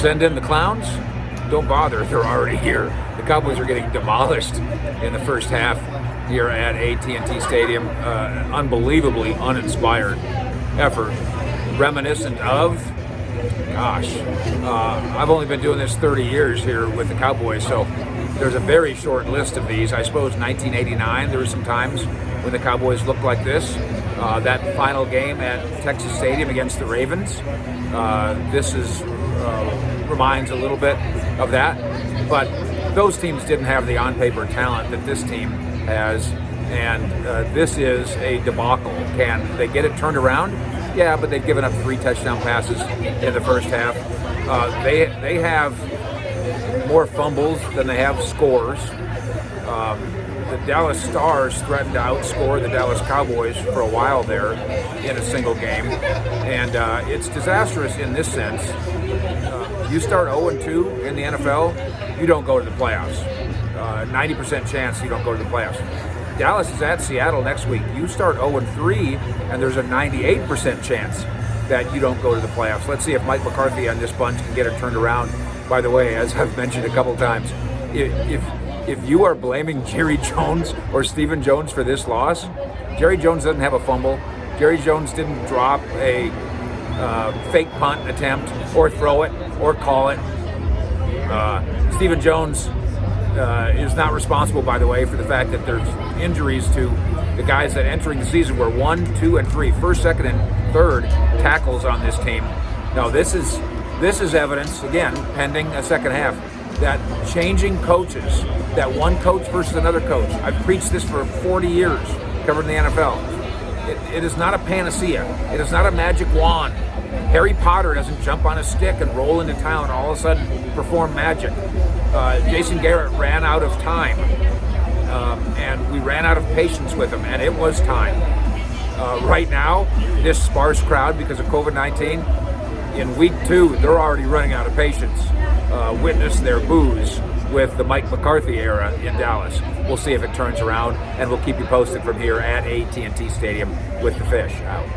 Send in the clowns? Don't bother, they're already here. The Cowboys are getting demolished in the first half here at AT&T Stadium. Unbelievably uninspired effort, reminiscent of, I've only been doing this 30 years here with the Cowboys, so there's a very short list of these. I suppose 1989, there were some times when the Cowboys looked like this. That final game at Texas Stadium against the Ravens, reminds a little bit of that, but those teams didn't have the on-paper talent that this team has, and this is a debacle. Can they get it turned around? Yeah, but they've given up 3 touchdown passes in the first half. They have more fumbles than they have scores. The Dallas Stars threatened to outscore the Dallas Cowboys for a while there in a single game, and it's disastrous in this sense. You start 0-2 in the NFL, you don't go to the playoffs. 90% chance you don't go to the playoffs. Dallas is at Seattle next week. You start 0-3, and there's a 98% chance that you don't go to the playoffs. Let's see if Mike McCarthy and this bunch can get it turned around. By the way, as I've mentioned a couple times, if you are blaming Jerry Jones or Stephen Jones for this loss, Jerry Jones doesn't have a fumble. Jerry Jones didn't drop a fake punt attempt or throw it or call it. Stephen Jones is not responsible, by the way, for the fact that there's injuries to the guys that entering the season were 1, 2, and 3, first, second, and third tackles on this team. Now, this is evidence, again, pending a second half, that changing coaches, that one coach versus another coach. I've preached this for 40 years, covering the NFL. It is not a panacea. It is not a magic wand. Harry Potter doesn't jump on a stick and roll into town and all of a sudden perform magic. Jason Garrett ran out of time, and we ran out of patience with him, and it was time. Right now, this sparse crowd, because of COVID-19, in week 2, they're already running out of patience. Witness their boos with the Mike McCarthy era in Dallas. We'll see if it turns around, and we'll keep you posted from here at AT&T Stadium with the Fish. Out.